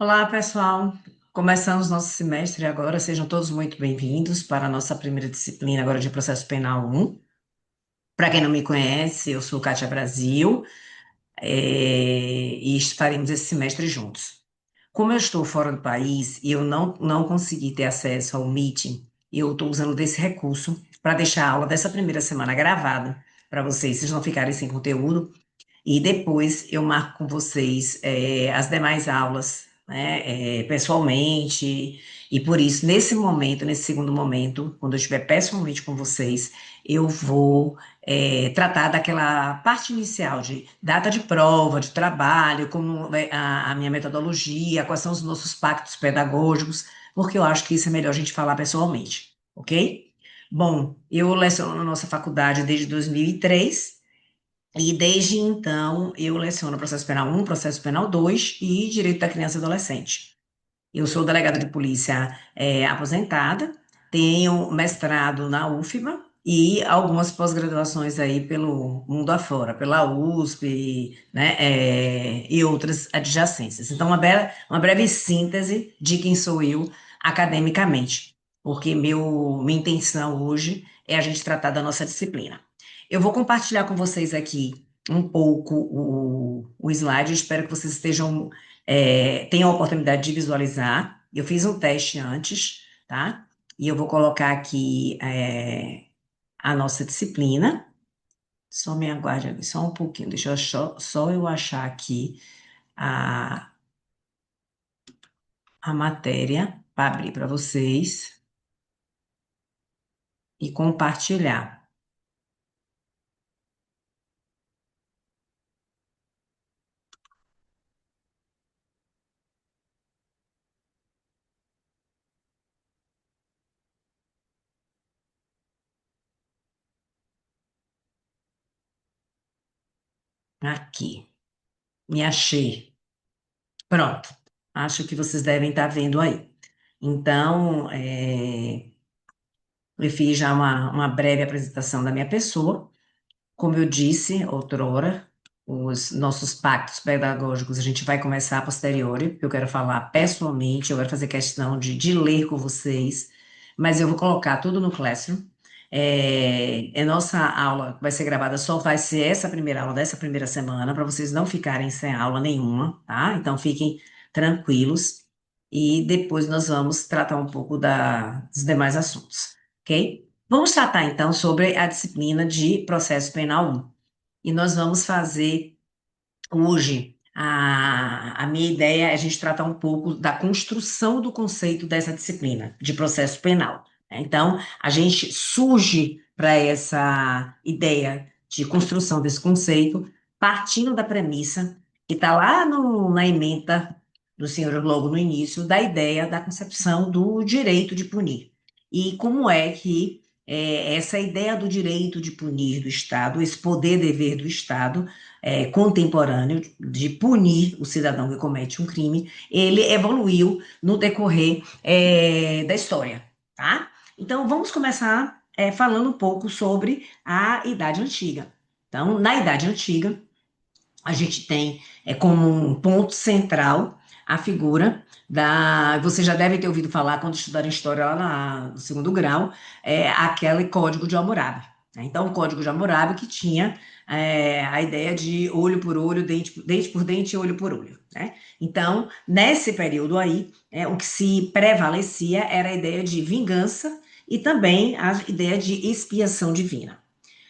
Olá, pessoal. Começamos nosso semestre agora. Sejam todos muito bem-vindos para a nossa primeira disciplina agora de Processo Penal 1. Para quem não me conhece, eu sou Kátia Brasil, e estaremos esse semestre juntos. Como eu estou fora do país e eu não consegui ter acesso ao Meeting, eu estou usando desse recurso para deixar a aula dessa primeira semana gravada para vocês não ficarem sem conteúdo. E depois eu marco com vocês as demais aulas, né, pessoalmente. E por isso, nesse momento, nesse segundo momento, quando eu estiver pessoalmente com vocês, eu vou tratar daquela parte inicial de data de prova, de trabalho, como é a minha metodologia, quais são os nossos pactos pedagógicos, porque eu acho que isso é melhor a gente falar pessoalmente, ok? Bom, eu leciono na nossa faculdade desde 2003. E desde então eu leciono processo penal 1, processo penal 2 e direito da criança e adolescente. Eu sou delegada de polícia aposentada, tenho mestrado na UFBA e algumas pós-graduações aí pelo mundo afora, pela USP, né, e outras adjacências. Então, uma breve síntese de quem sou eu academicamente, porque minha intenção hoje é a gente tratar da nossa disciplina. Eu vou compartilhar com vocês aqui um pouco o slide, eu espero que vocês tenham a oportunidade de visualizar. Eu fiz um teste antes, tá? E eu vou colocar aqui a nossa disciplina. Só me aguarde ali, só um pouquinho. Deixa eu só eu achar aqui a, a matéria para abrir para vocês e compartilhar. Aqui, me achei. Pronto. Acho que vocês devem estar vendo aí. Então, eu fiz já uma breve apresentação da minha pessoa. Como eu disse outrora, os nossos pactos pedagógicos a gente vai começar a posteriori, porque eu quero falar pessoalmente, eu quero fazer questão de ler com vocês, mas eu vou colocar tudo no Classroom. Nossa aula que vai ser gravada, só vai ser essa primeira aula dessa primeira semana, para vocês não ficarem sem aula nenhuma, tá? Então fiquem tranquilos e depois nós vamos tratar um pouco dos demais assuntos, ok? Vamos tratar então sobre a disciplina de processo penal 1. E nós vamos fazer hoje. A minha ideia é a gente tratar um pouco da construção do conceito dessa disciplina de processo penal, né? Então, a gente surge para essa ideia de construção desse conceito partindo da premissa que está lá na ementa do senhor logo no início, da ideia da concepção do direito de punir. E como é que essa ideia do direito de punir do Estado, esse poder-dever do Estado, contemporâneo de punir o cidadão que comete um crime, ele evoluiu no decorrer da história, tá? Então, vamos começar falando um pouco sobre a Idade Antiga. Então, na Idade Antiga, a gente tem como um ponto central a figura da. Você já deve ter ouvido falar quando estudaram história lá no segundo grau, aquele Código de Hammurabi, né? Então, o Código de Hammurabi que tinha a ideia de olho por olho, dente por dente, olho por olho, né? Então, nesse período aí, o que se prevalecia era a ideia de vingança e também a ideia de expiação divina.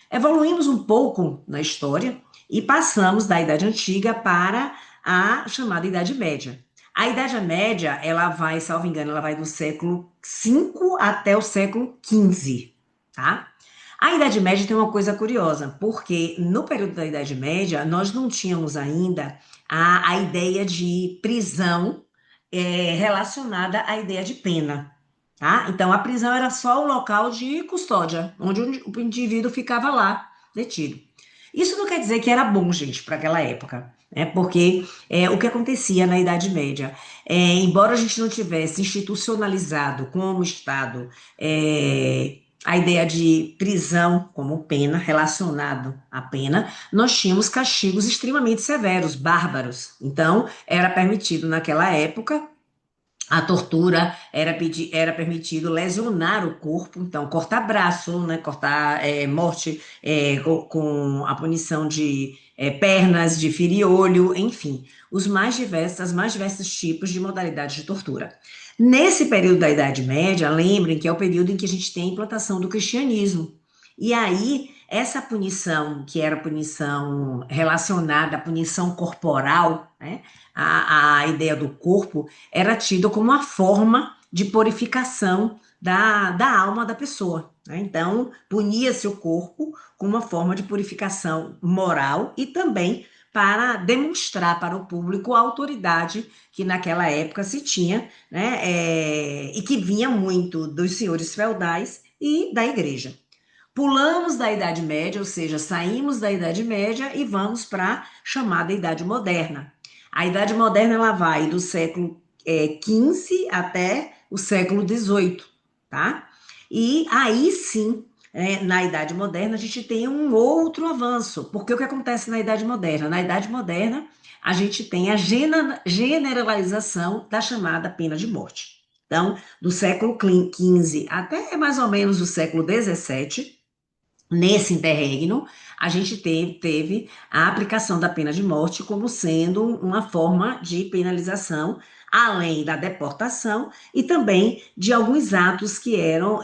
Evoluímos um pouco na história e passamos da Idade Antiga para a chamada Idade Média. A Idade Média, ela vai, salvo engano, ela vai do século V até o século XV, tá? A Idade Média tem uma coisa curiosa, porque no período da Idade Média, nós não tínhamos ainda a ideia de prisão relacionada à ideia de pena. Tá? Então, a prisão era só o local de custódia, onde o indivíduo ficava lá, detido. Isso não quer dizer que era bom, gente, para aquela época, né? Porque o que acontecia na Idade Média, embora a gente não tivesse institucionalizado como Estado, a ideia de prisão como pena, relacionado à pena, nós tínhamos castigos extremamente severos, bárbaros. Então, era permitido naquela época a tortura, era permitido lesionar o corpo, então cortar braço, né, cortar morte com a punição de pernas, de ferir olho, enfim, as mais diversos tipos de modalidades de tortura. Nesse período da Idade Média, lembrem que é o período em que a gente tem a implantação do cristianismo. E aí, essa punição, que era punição relacionada à punição corporal, né, a ideia do corpo, era tido como uma forma de purificação da alma da pessoa, né? Então, punia-se o corpo como uma forma de purificação moral e também para demonstrar para o público a autoridade que naquela época se tinha, né? E que vinha muito dos senhores feudais e da igreja. Pulamos da Idade Média, ou seja, saímos da Idade Média e vamos para a chamada Idade Moderna. A Idade Moderna ela vai do século XV até o século XVIII, tá? E aí sim, na Idade Moderna, a gente tem um outro avanço, porque o que acontece na Idade Moderna? Na Idade Moderna, a gente tem a generalização da chamada pena de morte. Então, do século XV até mais ou menos o século XVII, nesse interregno, a gente teve a aplicação da pena de morte como sendo uma forma de penalização, além da deportação e também de alguns atos que eram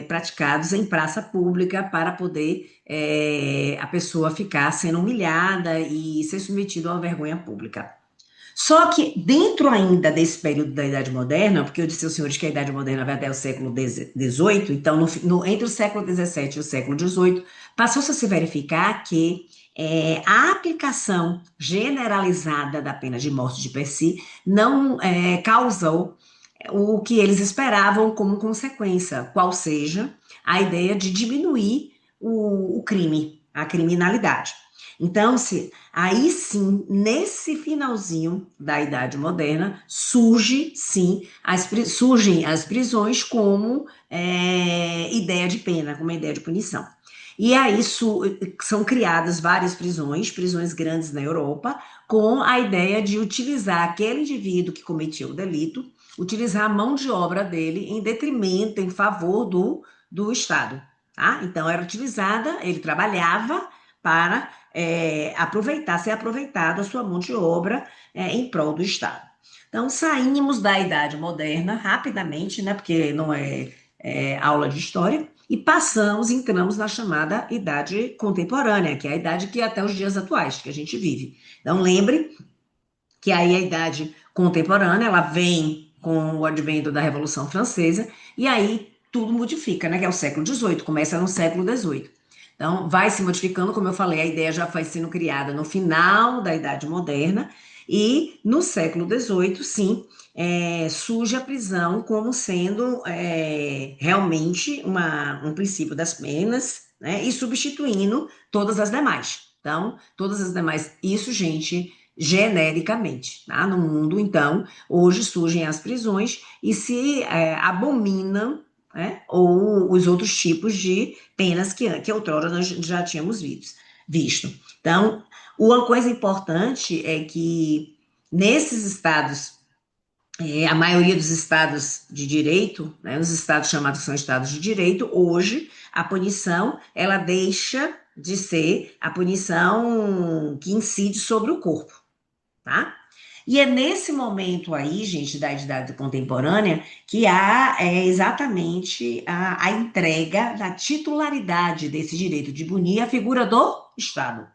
praticados em praça pública para poder a pessoa ficar sendo humilhada e ser submetida a uma vergonha pública. Só que dentro ainda desse período da Idade Moderna, porque eu disse aos senhores que a Idade Moderna vai até o século XVIII, então entre o século XVII e o século XVIII, passou-se a se verificar que a aplicação generalizada da pena de morte de per si não causou o que eles esperavam como consequência, qual seja a ideia de diminuir o crime, a criminalidade. Então, aí sim, nesse finalzinho da Idade Moderna, surgem as prisões como ideia de pena, como ideia de punição. E aí são criadas várias prisões grandes na Europa, com a ideia de utilizar aquele indivíduo que cometeu o delito, utilizar a mão de obra dele em detrimento, em favor do Estado. Tá? Então, era utilizada, ele trabalhava para ser aproveitado a sua mão de obra em prol do Estado. Então, saímos da Idade Moderna rapidamente, né, porque não é aula de história, e entramos na chamada Idade Contemporânea, que é a idade que até os dias atuais que a gente vive. Então, lembre que aí a Idade Contemporânea, ela vem com o advento da Revolução Francesa, e aí tudo modifica, né, que é o século XVIII, começa no século XVIII. Então, vai se modificando, como eu falei, a ideia já foi sendo criada no final da Idade Moderna, e no século XVIII, sim, surge a prisão como sendo realmente um princípio das penas, né, e substituindo todas as demais. Então, todas as demais, isso, gente, genericamente, tá? No mundo, então, hoje surgem as prisões e se abominam, né, ou os outros tipos de penas que outrora nós já tínhamos visto. Então, uma coisa importante é que nesses estados, a maioria dos estados de direito, né, os estados chamados são estados de direito, hoje a punição ela deixa de ser a punição que incide sobre o corpo, tá? E é nesse momento aí, gente, da idade contemporânea, que há exatamente a entrega da titularidade desse direito de punir à figura do Estado.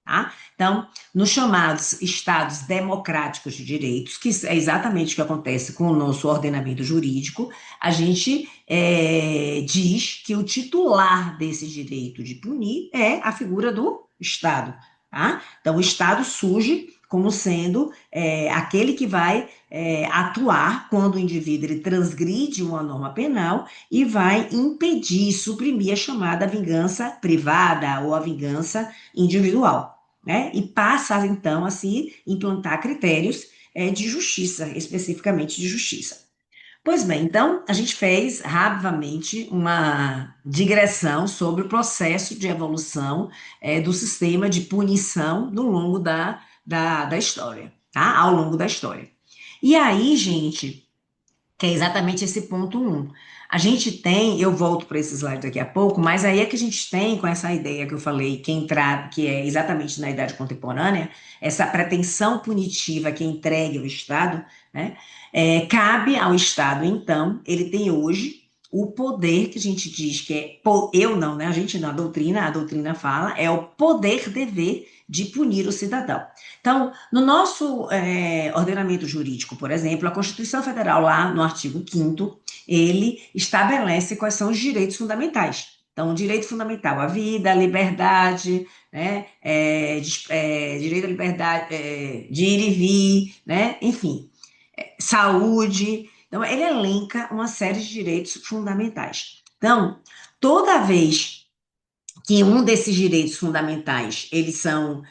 Tá? Então, nos chamados Estados democráticos de direitos, que é exatamente o que acontece com o nosso ordenamento jurídico, a gente diz que o titular desse direito de punir é a figura do Estado. Tá? Então, o Estado surge como sendo aquele que vai atuar quando o indivíduo ele transgride uma norma penal e vai impedir, suprimir a chamada vingança privada ou a vingança individual, né? E passa, então, a se implantar critérios de justiça, especificamente de justiça. Pois bem, então a gente fez rapidamente uma digressão sobre o processo de evolução do sistema de punição no longo da história, tá? Ao longo da história. E aí, gente, que é exatamente esse ponto um. A gente tem, eu volto para esse slide daqui a pouco, mas aí é que a gente tem, com essa ideia que eu falei, que entrar, que é exatamente na idade contemporânea, essa pretensão punitiva que é entregue ao Estado, né? Cabe ao Estado, então, ele tem hoje o poder que a gente diz que é, eu não, né? A gente não, a doutrina fala, é o poder-dever de punir o cidadão. Então, no nosso ordenamento jurídico, por exemplo, a Constituição Federal, lá no artigo 5º, ele estabelece quais são os direitos fundamentais. Então, o direito fundamental à vida, à liberdade, né, direito à liberdade de ir e vir, né, enfim, saúde. Então, ele elenca uma série de direitos fundamentais. Então, toda vez que um desses direitos fundamentais eles são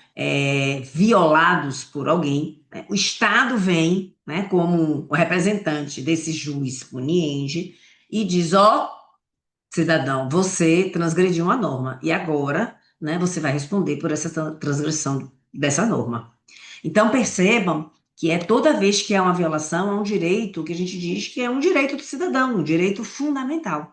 violados por alguém, né? O Estado vem, né, como o representante desse juiz puniente e diz: ó, cidadão, você transgrediu uma norma e agora, né, você vai responder por essa transgressão dessa norma. Então percebam que toda vez que há uma violação, há um direito que a gente diz que é um direito do cidadão, um direito fundamental.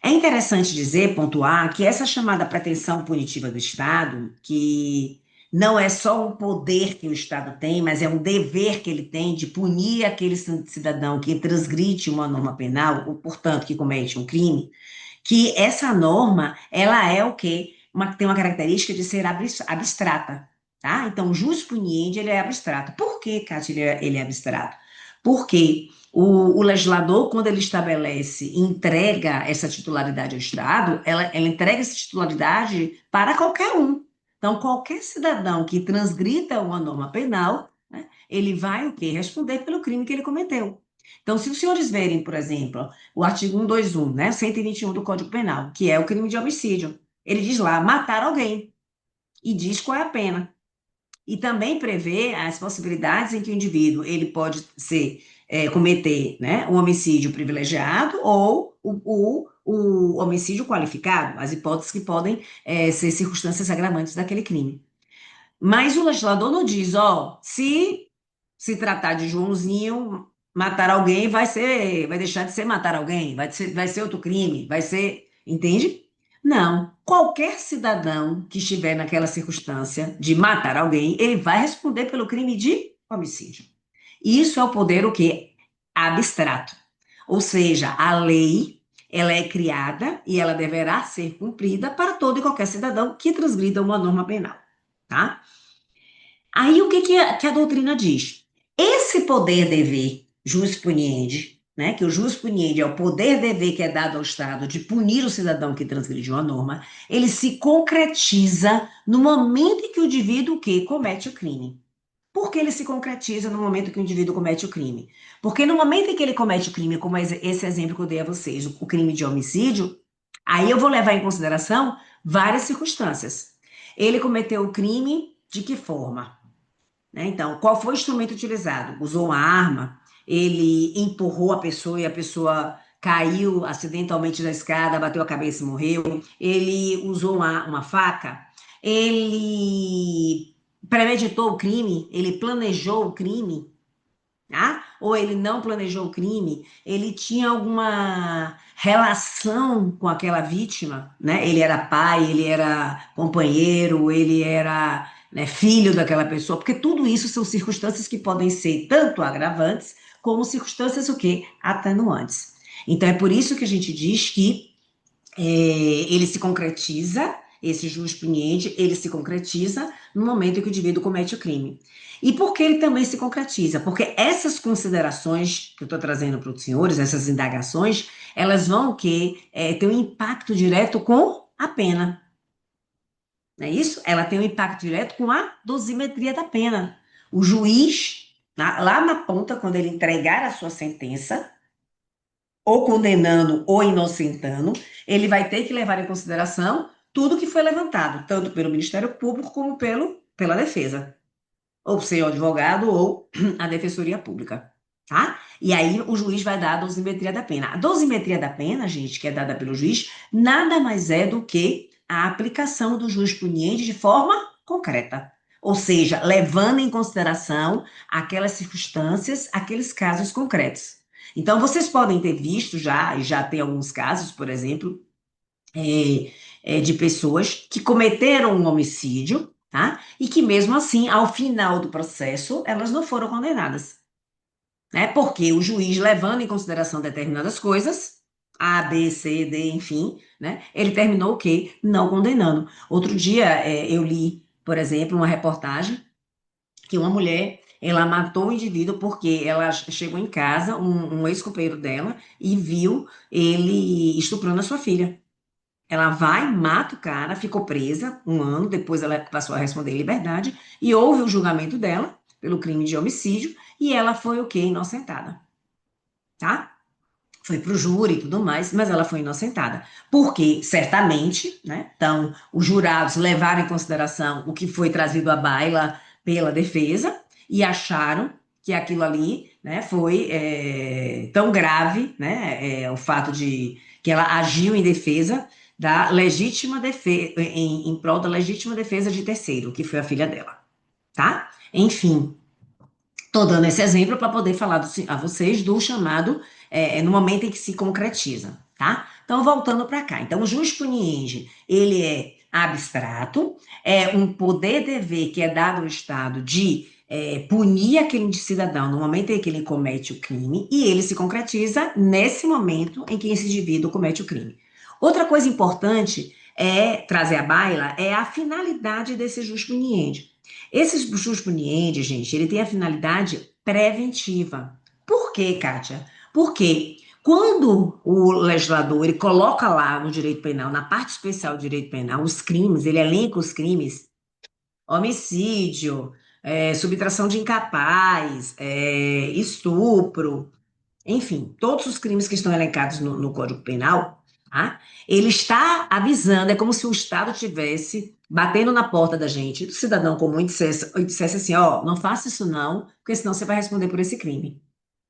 É interessante dizer, pontuar, que essa chamada pretensão punitiva do Estado, que não é só um poder que o Estado tem, mas é um dever que ele tem de punir aquele cidadão que transgride uma norma penal, ou, portanto, que comete um crime, que essa norma, ela é o quê? Tem uma característica de ser abstrata, tá? Então, o jus puniendi, ele é abstrato. Por que, Kátia, ele é abstrato? Porque o legislador, quando ele estabelece, entrega essa titularidade ao Estado, ela entrega essa titularidade para qualquer um. Então, qualquer cidadão que transgrida uma norma penal, né, ele vai o quê? Responder pelo crime que ele cometeu. Então, se os senhores verem, por exemplo, o artigo 121, né, 121 do Código Penal, que é o crime de homicídio, ele diz lá, matar alguém, e diz qual é a pena. E também prevê as possibilidades em que o indivíduo ele pode cometer, né, um homicídio privilegiado ou o homicídio qualificado, as hipóteses que podem ser circunstâncias agravantes daquele crime. Mas o legislador não diz, ó, se tratar de Joãozinho, matar alguém vai deixar de ser matar alguém, vai ser outro crime, vai ser, entende? Não. Qualquer cidadão que estiver naquela circunstância de matar alguém, ele vai responder pelo crime de homicídio. Isso é o poder o quê? Abstrato. Ou seja, a lei, ela é criada e ela deverá ser cumprida para todo e qualquer cidadão que transgrida uma norma penal, tá? Aí o que a doutrina diz? Esse poder-dever jus puniendi, né, que o jus puniendi é o poder-dever que é dado ao Estado de punir o cidadão que transgrediu a norma, ele se concretiza no momento em que o indivíduo que comete o crime. Por que ele se concretiza no momento que o indivíduo comete o crime? Porque no momento em que ele comete o crime, como esse exemplo que eu dei a vocês, o crime de homicídio, aí eu vou levar em consideração várias circunstâncias. Ele cometeu o crime de que forma? Né? Então, qual foi o instrumento utilizado? Usou uma arma? Ele empurrou a pessoa e a pessoa caiu acidentalmente da escada, bateu a cabeça e morreu? Ele usou uma faca? Ele premeditou o crime? Ele planejou o crime? Tá? Ou ele não planejou o crime? Ele tinha alguma relação com aquela vítima, né? Ele era pai, ele era companheiro, ele era, né, filho daquela pessoa, porque tudo isso são circunstâncias que podem ser tanto agravantes como circunstâncias o quê? Atenuantes. Então é por isso que a gente diz que ele se concretiza, esse jus puniendi, ele se concretiza no momento em que o indivíduo comete o crime. E por que ele também se concretiza? Porque essas considerações que eu estou trazendo para os senhores, essas indagações, elas vão o quê? Ter um impacto direto com a pena. Não é isso? Ela tem um impacto direto com a dosimetria da pena. O juiz, lá na ponta, quando ele entregar a sua sentença, ou condenando ou inocentando, ele vai ter que levar em consideração tudo que foi levantado, tanto pelo Ministério Público como pela defesa, ou seja, o advogado ou a Defensoria Pública. tá? E aí o juiz vai dar a dosimetria da pena. A dosimetria da pena, gente, que é dada pelo juiz, nada mais é do que a aplicação do jurisprudente de forma concreta. Ou seja, levando em consideração aquelas circunstâncias, aqueles casos concretos. Então, vocês podem ter visto já, e já tem alguns casos, por exemplo, de pessoas que cometeram um homicídio, tá? E que mesmo assim, ao final do processo, elas não foram condenadas, né? Porque o juiz, levando em consideração determinadas coisas, A, B, C, D, enfim, né? Ele terminou o quê? Não condenando. Outro dia, eu li, por exemplo, uma reportagem que uma mulher, ela matou o indivíduo porque ela chegou em casa, um ex-companheiro dela, e viu ele estuprando a sua filha. Ela vai, mata o cara, ficou presa um ano, depois ela passou a responder em liberdade, e houve o julgamento dela pelo crime de homicídio, e ela foi o quê? Inocentada, tá? Foi para o júri e tudo mais, mas ela foi inocentada. Porque, certamente, né? Então, os jurados levaram em consideração o que foi trazido à baila pela defesa e acharam que aquilo ali, né, foi tão grave, né, o fato de que ela agiu em defesa da legítima defesa, em prol da legítima defesa de terceiro, que foi a filha dela, tá? Enfim, estou dando esse exemplo para poder falar a vocês do chamado no momento em que se concretiza, tá? Então, voltando para cá. Então, o jurisprudente, ele é abstrato, é um poder-dever que é dado ao Estado de punir aquele cidadão no momento em que ele comete o crime, e ele se concretiza nesse momento em que esse indivíduo comete o crime. Outra coisa importante é trazer à baila é a finalidade desse jurisprudente. Esse jurisprudente, gente, ele tem a finalidade preventiva. Por quê, Kátia? Porque quando o legislador ele coloca lá no direito penal, na parte especial do direito penal, os crimes, ele elenca os crimes, homicídio, subtração de incapaz, estupro, enfim, todos os crimes que estão elencados no Código Penal, tá? Ele está avisando, é como se o Estado tivesse batendo na porta da gente, do cidadão comum, e dissesse assim, ó, não faça isso não, porque senão você vai responder por esse crime.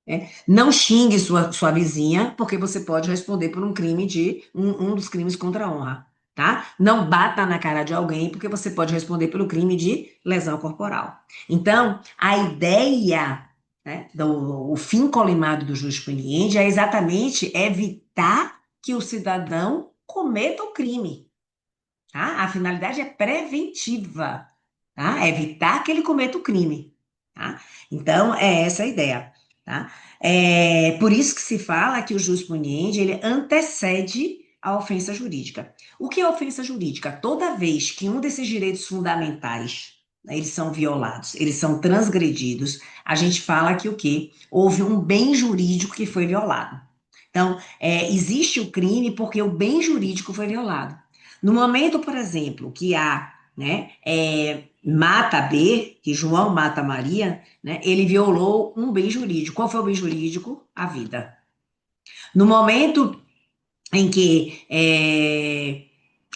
Né? Não xingue sua vizinha, porque você pode responder por um crime um dos crimes contra a honra, tá? Não bata na cara de alguém, porque você pode responder pelo crime de lesão corporal. Então, a ideia, né, o fim colimado do jurisprudente é exatamente evitar que o cidadão cometa o crime, tá? A finalidade é preventiva, tá? É evitar que ele cometa o crime, tá? Então, é essa a ideia, tá? É por isso que se fala que o jus puniendi, ele antecede a ofensa jurídica. O que é ofensa jurídica? Toda vez que um desses direitos fundamentais, né, eles são violados, eles são transgredidos, a gente fala que o quê? Houve um bem jurídico que foi violado. Então, existe o crime porque o bem jurídico foi violado. No momento, por exemplo, que A, né, mata B, que João mata Maria, né, ele violou um bem jurídico. Qual foi o bem jurídico? A vida. No momento em que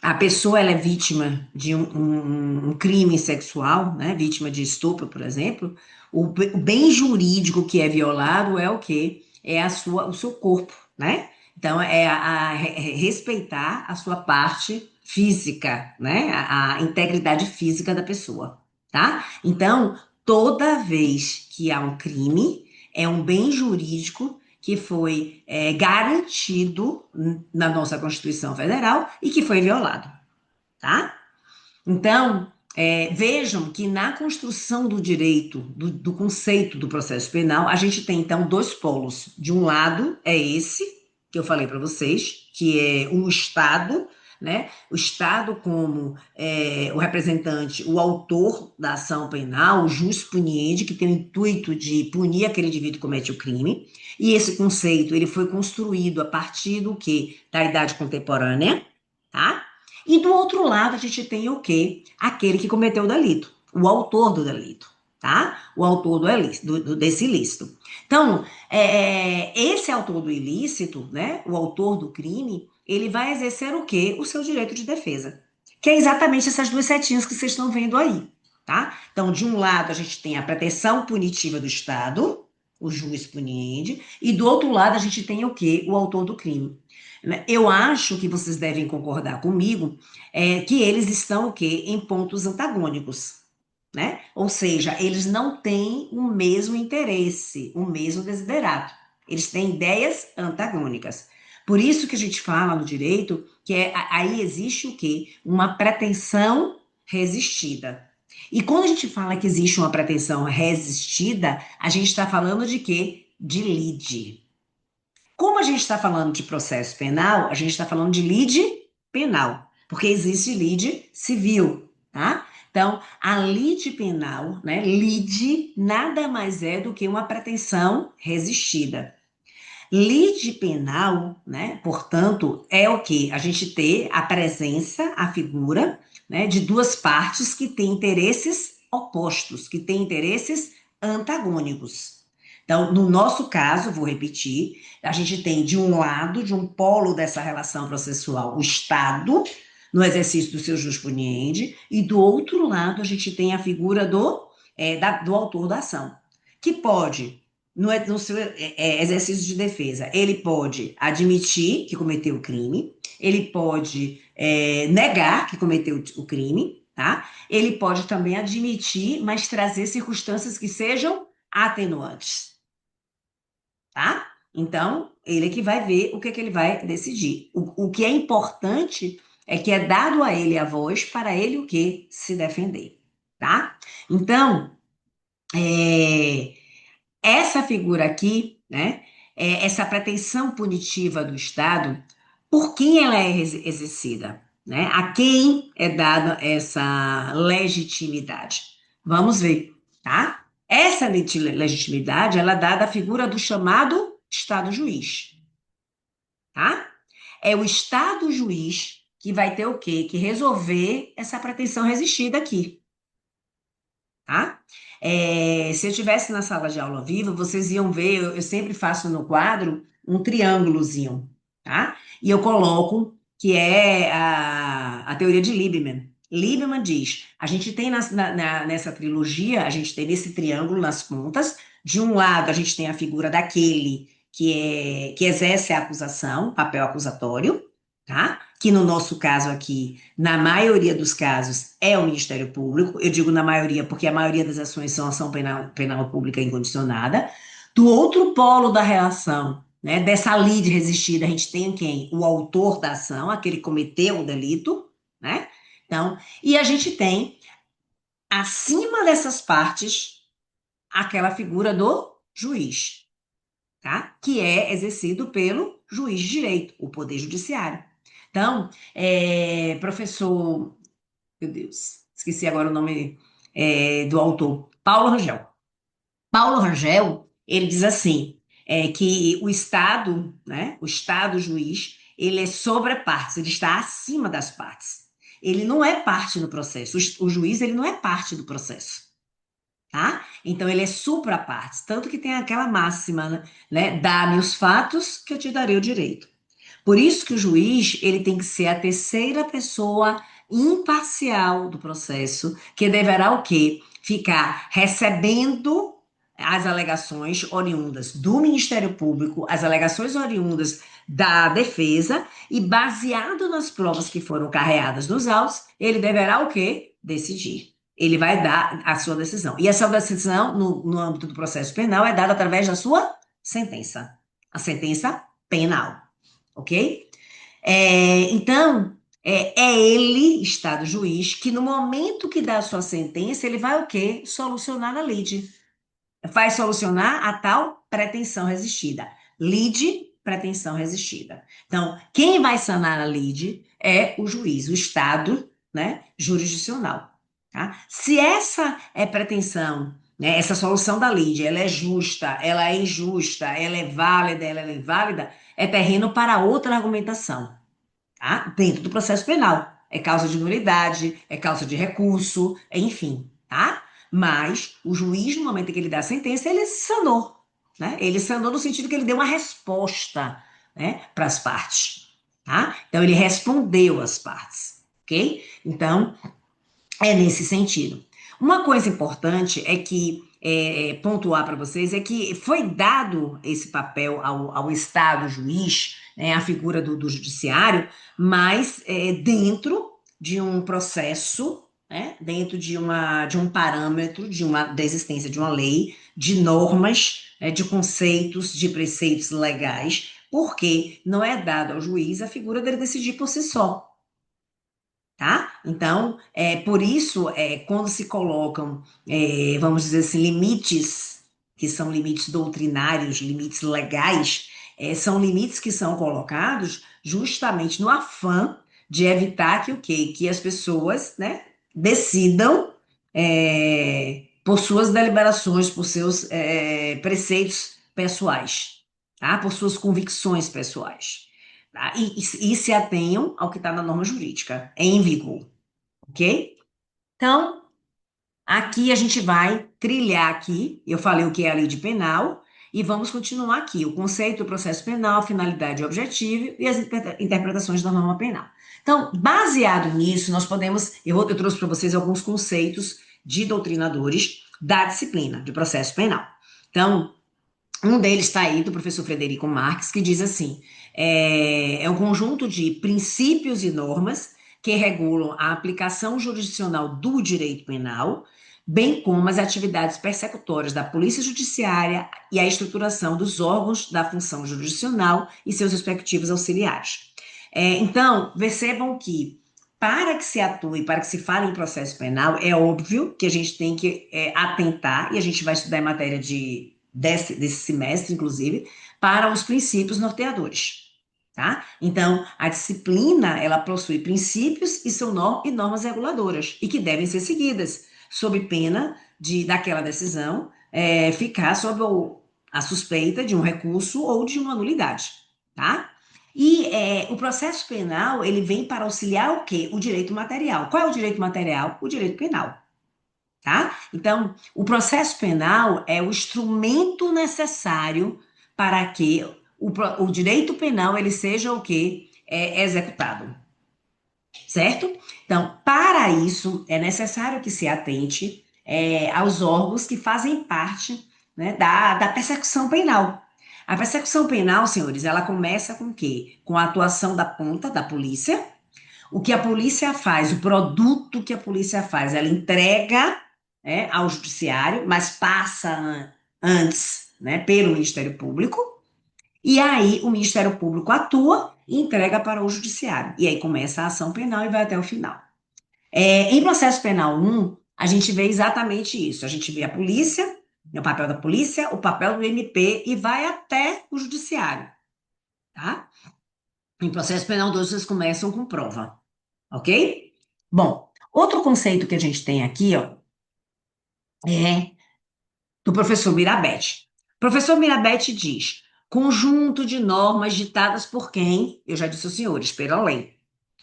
a pessoa ela é vítima de um crime sexual, né, vítima de estupro, por exemplo, o bem jurídico que é violado é o quê? É o seu corpo, né? Então, respeitar a sua parte física, né? A integridade física da pessoa, tá? Então, toda vez que há um crime, é um bem jurídico que foi garantido na nossa Constituição Federal e que foi violado, tá? Então, vejam que na construção do direito, do conceito do processo penal, a gente tem, então, dois polos. De um lado, é esse, que eu falei para vocês, que é o Estado, né? O Estado como o representante, o autor da ação penal, o jus puniendi, que tem o intuito de punir aquele indivíduo que comete o crime. E esse conceito, ele foi construído a partir do quê? Da idade contemporânea, tá? E do outro lado, a gente tem o quê? Aquele que cometeu o delito, o autor do delito, tá? O autor desse ilícito. Então, esse autor do ilícito, né? O autor do crime, ele vai exercer o quê? O seu direito de defesa. Que é exatamente essas duas setinhas que vocês estão vendo aí, tá? Então, de um lado, a gente tem a proteção punitiva do Estado, o jus puniendi, e do outro lado a gente tem o quê? O autor do crime. Né? Eu acho que vocês devem concordar comigo que eles estão o quê? Em pontos antagônicos. Né? Ou seja, eles não têm o mesmo interesse, o mesmo desiderato. Eles têm ideias antagônicas. Por isso que a gente fala no direito que aí existe o quê? Uma pretensão resistida. E quando a gente fala que existe uma pretensão resistida, a gente está falando de quê? De lide. Como a gente está falando de processo penal, a gente está falando de lide penal, porque existe lide civil, tá? Então, a lide penal, né? Lide nada mais é do que uma pretensão resistida. Lide penal, né? Portanto, é o que? A gente ter a presença, a figura, né? De duas partes que têm interesses opostos, que têm interesses antagônicos. Então, no nosso caso, vou repetir, a gente tem de um lado, de um polo dessa relação processual, o Estado, no exercício do seu jus puniendi, e do outro lado, a gente tem a figura do autor da ação, que pode no seu exercício de defesa, ele pode admitir que cometeu o crime, ele pode negar que cometeu o crime, tá? Ele pode também admitir, mas trazer circunstâncias que sejam atenuantes, tá? Então, ele é que vai ver o que é que ele vai decidir. O que é importante é que é dado a ele a voz para ele o que? Se defender, tá? Então, é, essa figura aqui, né, essa pretensão punitiva do Estado, por quem ela é exercida? Né? A quem é dada essa legitimidade? Vamos ver, tá? Essa legitimidade, ela é dada à figura do chamado Estado juiz, tá? É o Estado juiz que vai ter o quê? Que resolver essa pretensão resistida aqui, tá? Se eu estivesse na sala de aula viva, vocês iam ver, eu sempre faço no quadro um triângulozinho, tá? E eu coloco que é a teoria de Liebman. Liebman diz, a gente tem nessa trilogia, a gente tem nesse triângulo nas pontas, de um lado a gente tem a figura daquele que exerce a acusação, papel acusatório, tá? Que no nosso caso aqui, na maioria dos casos, é o Ministério Público. Eu digo na maioria porque a maioria das ações são ação penal pública incondicionada. Do outro polo da relação, né, dessa lide resistida, a gente tem quem? O autor da ação, aquele que cometeu o delito, né? Então, e a gente tem, acima dessas partes, aquela figura do juiz, tá? Que é exercido pelo juiz de direito, o Poder Judiciário. Então, professor, meu Deus, esqueci agora o nome do autor, Paulo Rangel. Paulo Rangel, ele diz assim, que o Estado, né, o Estado juiz, ele é sobre a partes, ele está acima das partes. Ele não é parte do processo. O juiz, ele não é parte do processo, tá? Então, ele é supra partes, tanto que tem aquela máxima, né? Dá-me os fatos que eu te darei o direito. Por isso que o juiz, ele tem que ser a terceira pessoa imparcial do processo, que deverá o quê? Ficar recebendo as alegações oriundas do Ministério Público, as alegações oriundas da defesa, e baseado nas provas que foram carreadas nos autos, ele deverá o quê? Decidir. Ele vai dar a sua decisão. E essa decisão, no âmbito do processo penal, é dada através da sua sentença. A sentença penal, ok? Então, ele, Estado juiz, que no momento que dá a sua sentença, ele vai o quê? Solucionar a lide. Vai solucionar a tal pretensão resistida. Lide, pretensão resistida. Então, quem vai sanar a lide é o juiz, o Estado, né, jurisdicional. Tá? Se essa pretensão, né, essa solução da lide, ela é justa, ela é injusta, ela é válida, ela é inválida, é terreno para outra argumentação, tá? Dentro do processo penal. É causa de nulidade, é causa de recurso, enfim, tá? Mas o juiz, no momento em que ele dá a sentença, ele sanou, né? Ele sanou no sentido que ele deu uma resposta, né, para as partes, tá? Então, ele respondeu às partes, ok? Então, é nesse sentido. Uma coisa importante é que pontuar para vocês é que foi dado esse papel ao Estado juiz, né, a figura do judiciário, mas dentro de um processo, né, dentro de um parâmetro, da existência de uma lei, de normas, de conceitos, de preceitos legais, porque não é dado ao juiz a figura dele decidir por si só. Tá? Então, por isso, quando se colocam, vamos dizer assim, limites, que são limites doutrinários, limites legais, são limites que são colocados justamente no afã de evitar que o quê? Que as pessoas, né, decidam, por suas deliberações, por seus, preceitos pessoais, tá? Por suas convicções pessoais. Tá? E se atenham ao que está na norma jurídica, em vigor, ok? Então, aqui a gente vai trilhar aqui, eu falei o que é a lei de penal, e vamos continuar aqui, o conceito do processo penal, finalidade e objetivo e as interpretações da norma penal. Então, baseado nisso, nós podemos, eu trouxe para vocês alguns conceitos de doutrinadores da disciplina de processo penal. Então, um deles está aí, do professor Frederico Marques, que diz assim: é um conjunto de princípios e normas que regulam a aplicação jurisdicional do direito penal, bem como as atividades persecutórias da Polícia Judiciária e a estruturação dos órgãos da função jurisdicional e seus respectivos auxiliares. Então, percebam que para que se atue, para que se fale em processo penal, é óbvio que a gente tem que atentar, e a gente vai estudar em matéria desse semestre, inclusive, para os princípios norteadores. Tá? Então, a disciplina, ela possui princípios e normas reguladoras, e que devem ser seguidas, sob pena daquela decisão ficar sob a suspeita de um recurso ou de uma nulidade. Tá? E o processo penal, ele vem para auxiliar o quê? O direito material. Qual é o direito material? O direito penal. Tá? Então, o processo penal é o instrumento necessário para que o direito penal ele seja o quê? Executado. Certo? Então, para isso, é necessário que se atente aos órgãos que fazem parte, né, da persecução penal. A persecução penal, senhores, ela começa com o quê? Com a atuação da ponta da polícia. O que a polícia faz, o produto que a polícia faz, ela entrega, ao judiciário, mas passa antes, né, pelo Ministério Público. E aí o Ministério Público atua e entrega para o judiciário. E aí começa a ação penal e vai até o final. Em processo penal 1, a gente vê exatamente isso. A gente vê a polícia, o papel da polícia, o papel do MP e vai até o judiciário, tá? Em processo penal 2, vocês começam com prova, ok? Bom, outro conceito que a gente tem aqui, ó, é do professor Mirabete. O professor Mirabete diz: conjunto de normas ditadas por quem? Eu já disse aos senhores, pela lei.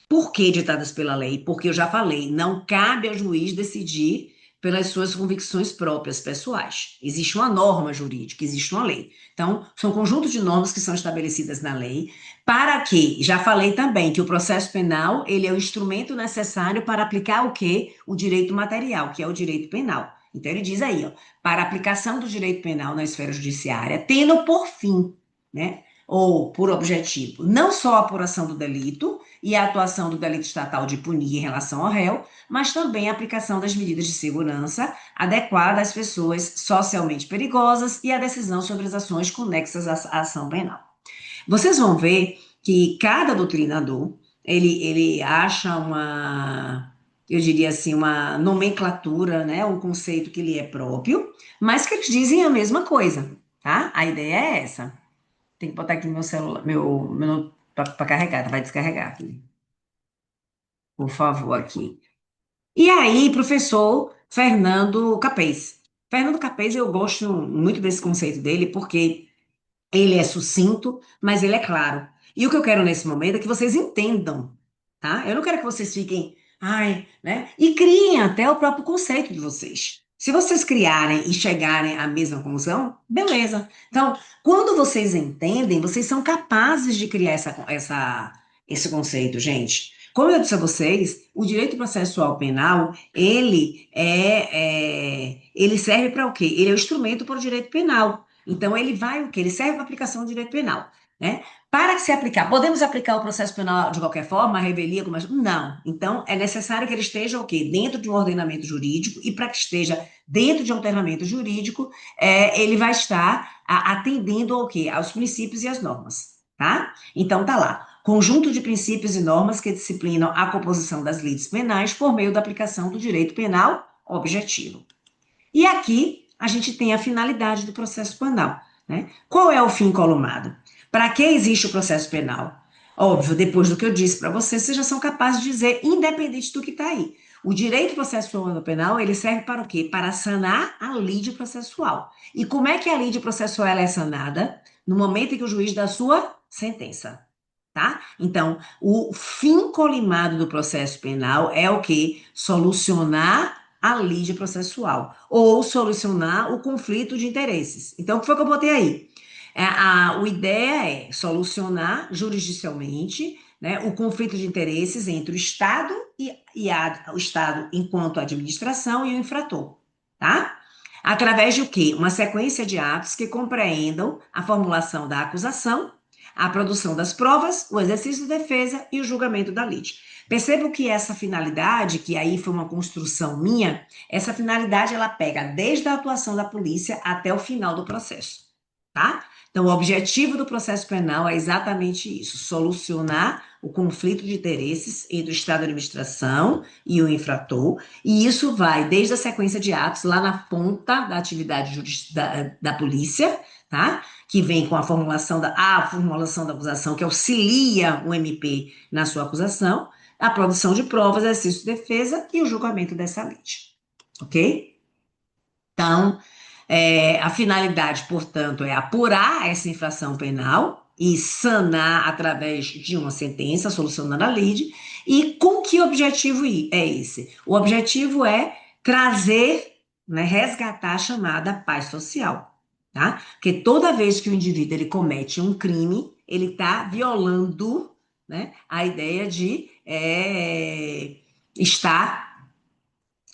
Por que ditadas pela lei? Porque eu já falei, não cabe ao juiz decidir pelas suas convicções próprias, pessoais. Existe uma norma jurídica, existe uma lei. Então, são conjuntos de normas que são estabelecidas na lei, para que, já falei também, que o processo penal, ele é o instrumento necessário para aplicar o quê? O direito material, que é o direito penal. Então, ele diz aí, ó, para a aplicação do direito penal na esfera judiciária, tendo por fim, né, ou por objetivo, não só a apuração do delito, e a atuação do delito estatal de punir em relação ao réu, mas também a aplicação das medidas de segurança adequadas às pessoas socialmente perigosas e a decisão sobre as ações conexas à ação penal. Vocês vão ver que cada doutrinador, ele acha eu diria assim, uma nomenclatura, né, um conceito que lhe é próprio, mas que eles dizem a mesma coisa, tá? A ideia é essa. Tem que botar aqui meu celular, meu para carregar, vai descarregar aqui. Por favor, aqui. E aí, professor Fernando Capês. Fernando Capês, eu gosto muito desse conceito dele, porque ele é sucinto, mas ele é claro. E o que eu quero nesse momento é que vocês entendam, tá? Eu não quero que vocês fiquem, ai, né? E criem até o próprio conceito de vocês. Se vocês criarem e chegarem à mesma conclusão, beleza. Então, quando vocês entendem, vocês são capazes de criar esse conceito, gente. Como eu disse a vocês, o direito processual penal, ele serve para o quê? Ele é o instrumento para o direito penal. Então, ele vai o quê? Ele serve para a aplicação do direito penal, né? Para se aplicar, podemos aplicar o processo penal de qualquer forma, a revelia, como... Não. Então, é necessário que ele esteja o quê? Dentro de um ordenamento jurídico, e para que esteja dentro de um ordenamento jurídico, ele vai estar atendendo ao quê? Aos princípios e às normas, tá? Então, tá lá. Conjunto de princípios e normas que disciplinam a composição das lides penais por meio da aplicação do direito penal objetivo. E aqui a gente tem a finalidade do processo penal, né? Qual é o fim columnado? Para que existe o processo penal? Óbvio, depois do que eu disse para vocês, vocês já são capazes de dizer, independente do que está aí. O direito processual penal, ele serve para o quê? Para sanar a lide processual. E como é que a lide processual é sanada? No momento em que o juiz dá a sua sentença. Tá? Então, o fim colimado do processo penal é o que? Solucionar a lide processual ou solucionar o conflito de interesses. Então, o que foi que eu botei aí? A ideia é solucionar jurisdicialmente, né, o conflito de interesses entre o Estado o Estado enquanto administração e o infrator, tá? Através de o quê? Uma sequência de atos que compreendam a formulação da acusação, a produção das provas, o exercício de defesa e o julgamento da lide. Percebo que essa finalidade, que aí foi uma construção minha, essa finalidade ela pega desde a atuação da polícia até o final do processo, tá? Então, o objetivo do processo penal é exatamente isso: solucionar o conflito de interesses entre o Estado de administração e o infrator, e isso vai desde a sequência de atos lá na ponta da atividade da polícia, tá? Que vem com a formulação da acusação, que auxilia o MP na sua acusação, a produção de provas, exercício de defesa e o julgamento dessa lide, ok? Então, a finalidade, portanto, é apurar essa infração penal e sanar através de uma sentença, solucionando a lide. E com que objetivo é esse? O objetivo é trazer, né, resgatar a chamada paz social, tá? Porque toda vez que o indivíduo ele comete um crime, ele está violando, né, a ideia de estar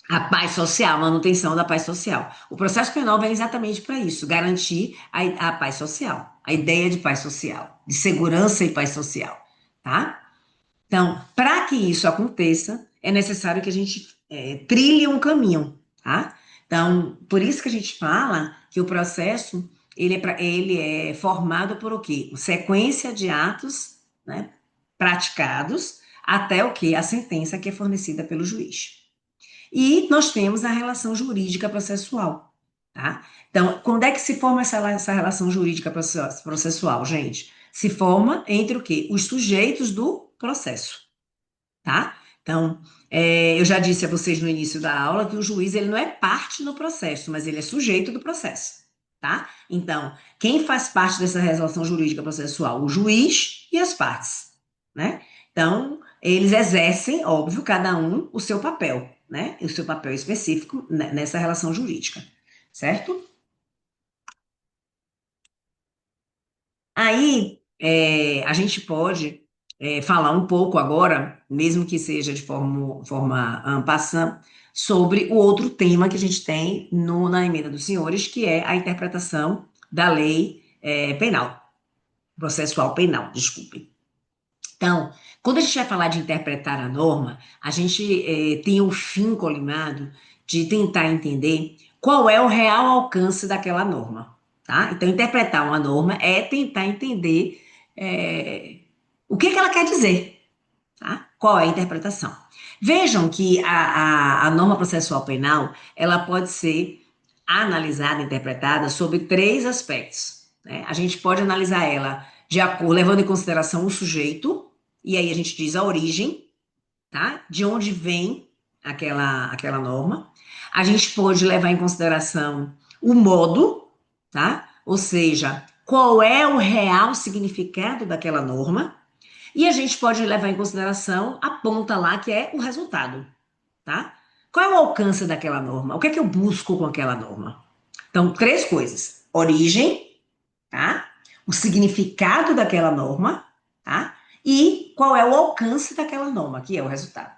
a paz social, a manutenção da paz social. O processo penal vem exatamente para isso, garantir a paz social, a ideia de paz social, de segurança e paz social, tá? Então, para que isso aconteça, é necessário que a gente trilhe um caminho, tá? Então, por isso que a gente fala que o processo, ele é formado por o quê? Sequência de atos, né, praticados até o quê? A sentença que é fornecida pelo juiz. E nós temos a relação jurídica processual, tá? Então, quando é que se forma essa relação jurídica processual, gente? Se forma entre o quê? Os sujeitos do processo, tá? Então, eu já disse a vocês no início da aula que o juiz ele não é parte no processo, mas ele é sujeito do processo, tá? Então, quem faz parte dessa relação jurídica processual? O juiz e as partes, né? Então, eles exercem, óbvio, cada um o seu papel, né? O seu papel específico nessa relação jurídica, certo? Aí, a gente pode falar um pouco agora, mesmo que seja de forma en passant, sobre o outro tema que a gente tem na emenda dos senhores, que é a interpretação da lei penal, processual penal, desculpe. Então, quando a gente vai falar de interpretar a norma, a gente tem o fim colimado de tentar entender qual é o real alcance daquela norma, tá? Então, interpretar uma norma é tentar entender o que ela quer dizer, tá? Qual é a interpretação? Vejam que a norma processual penal, ela pode ser analisada, interpretada sobre três aspectos, né? A gente pode analisar ela de acordo, levando em consideração o sujeito, e aí a gente diz a origem, tá? De onde vem aquela norma. A gente pode levar em consideração o modo, tá? Ou seja, qual é o real significado daquela norma. E a gente pode levar em consideração a ponta lá, que é o resultado, tá? Qual é o alcance daquela norma? O que é que eu busco com aquela norma? Então, três coisas: origem, tá? O significado daquela norma, tá? e qual é o alcance daquela norma, que é o resultado,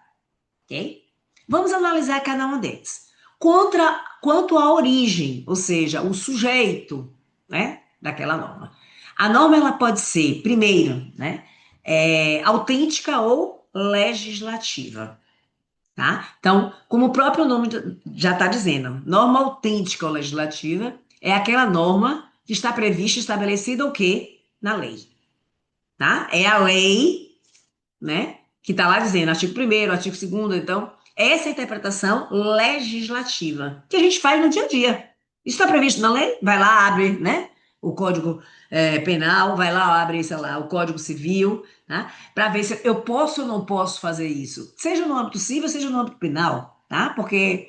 ok? Vamos analisar cada um deles. Quanto à origem, ou seja, o sujeito, né, daquela norma. A norma ela pode ser, primeiro, né, autêntica ou legislativa. Tá? Então, como o próprio nome já está dizendo, norma autêntica ou legislativa é aquela norma que está prevista, estabelecida o quê? Na lei, tá? É a lei, né, que está lá dizendo, artigo 1º, artigo 2º, então, essa é a interpretação legislativa que a gente faz no dia a dia. Isso está previsto na lei? Vai lá, abre, né, o Código Penal, vai lá, abre, sei lá, o Código Civil, tá? Para ver se eu posso ou não posso fazer isso, seja no âmbito civil, seja no âmbito penal, tá? Porque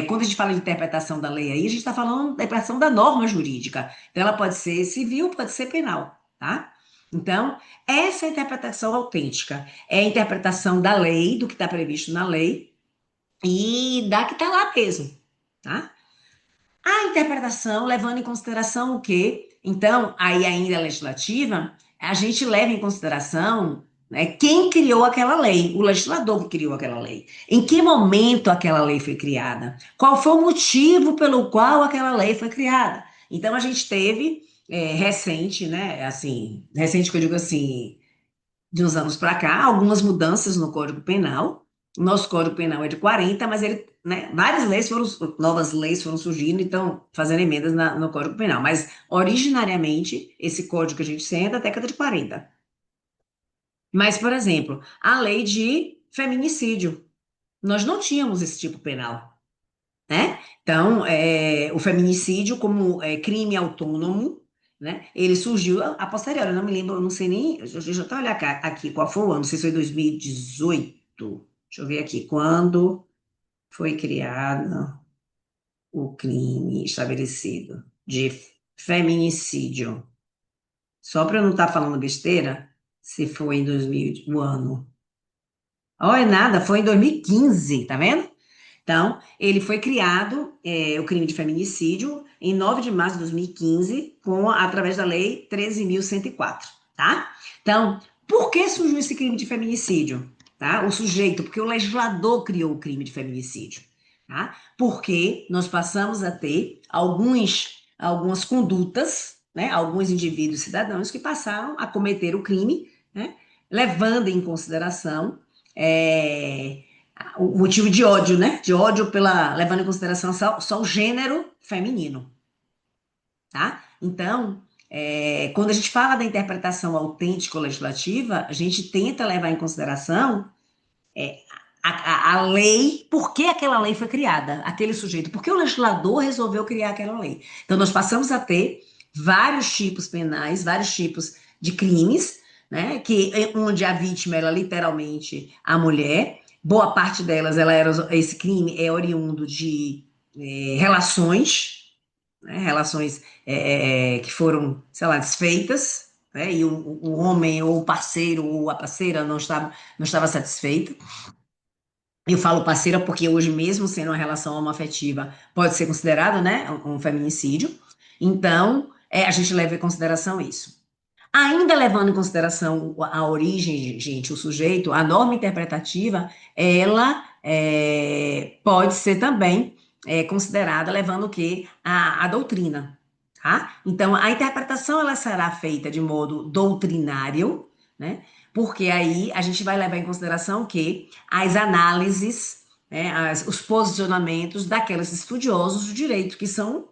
quando a gente fala de interpretação da lei aí, a gente está falando da interpretação da norma jurídica. Então, ela pode ser civil, pode ser penal, tá? Então, essa é a interpretação autêntica. É a interpretação da lei, do que está previsto na lei, e da que está lá mesmo, tá? A interpretação, levando em consideração o quê? Então, aí ainda legislativa, a gente leva em consideração, né, quem criou aquela lei, o legislador que criou aquela lei. Em que momento aquela lei foi criada? Qual foi o motivo pelo qual aquela lei foi criada? Então, a gente teve recente, né? Assim, recente que eu digo assim, de uns anos para cá, algumas mudanças no Código Penal. O nosso Código Penal é de 40, mas ele, né, várias leis foram, novas leis foram surgindo, então, fazendo emendas no Código Penal. Mas, originariamente, esse código que a gente tem é da década de 40. Mas, por exemplo, a lei de feminicídio. Nós não tínhamos esse tipo penal, né? Então, o feminicídio como crime autônomo, né? Ele surgiu a posteriori, eu não me lembro, eu não sei nem, deixa eu até olhar aqui qual foi o ano, não sei se foi 2018, deixa eu ver aqui, quando foi criado o crime estabelecido de feminicídio. Só para eu não estar falando besteira, se foi em 2000, o ano. Olha, nada, foi em 2015, tá vendo? Então, ele foi criado, o crime de feminicídio, em 9 de março de 2015, através da Lei 13.104, tá? Então, por que surgiu esse crime de feminicídio? Tá? O sujeito, porque o legislador criou o crime de feminicídio, tá? Porque nós passamos a ter algumas condutas, né? Alguns indivíduos cidadãos que passaram a cometer o crime, né? Levando em consideração é, o motivo de ódio, né? De ódio levando em consideração só o gênero feminino, tá? Então, quando a gente fala da interpretação autêntica ou legislativa, a gente tenta levar em consideração a lei, por que aquela lei foi criada, aquele sujeito, por que o legislador resolveu criar aquela lei. Então, nós passamos a ter vários tipos penais, vários tipos de crimes, né, onde a vítima era literalmente a mulher, boa parte delas, esse crime é oriundo de relações, né, relações que foram, sei lá, desfeitas, né, e o homem ou o parceiro ou a parceira não estava satisfeito. Eu falo parceira porque hoje, mesmo sendo uma relação homoafetiva, pode ser considerado, né, um feminicídio. Então, a gente leva em consideração isso. Ainda levando em consideração a origem, gente, o sujeito, a norma interpretativa, ela pode ser também considerada levando o quê? A doutrina, tá? Então, a interpretação ela será feita de modo doutrinário, né? Porque aí a gente vai levar em consideração que as análises, né, os posicionamentos daqueles estudiosos do direito, que são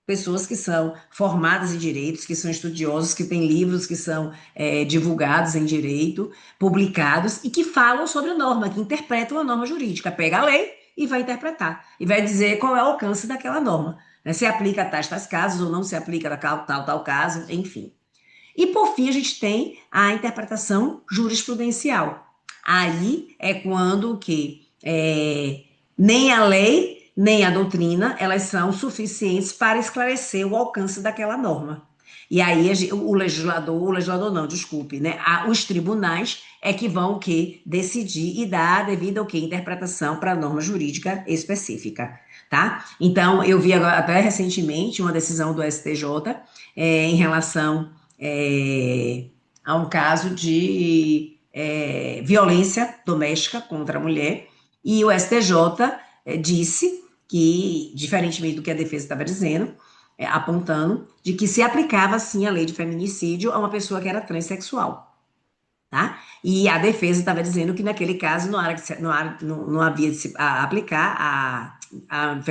pessoas que são formadas em direitos, que são estudiosos, que têm livros que são divulgados em direito, publicados e que falam sobre a norma, que interpretam a norma jurídica. Pega a lei e vai interpretar, e vai dizer qual é o alcance daquela norma, né? Se aplica a tais casos ou não se aplica a tal caso, enfim. E por fim, a gente tem a interpretação jurisprudencial. Aí é quando que nem a lei, nem a doutrina, elas são suficientes para esclarecer o alcance daquela norma. E aí o legislador não, desculpe, né? Os tribunais é que vão o quê? Decidir e dar a devida o quê? Interpretação para a norma jurídica específica, tá? Então, eu vi agora, até recentemente uma decisão do STJ em relação a um caso violência doméstica contra a mulher, e o STJ disse que, diferentemente do que a defesa estava dizendo, apontando, de que se aplicava sim a lei de feminicídio a uma pessoa que era transexual. Tá? E a defesa estava dizendo que naquele caso não havia de se aplicar a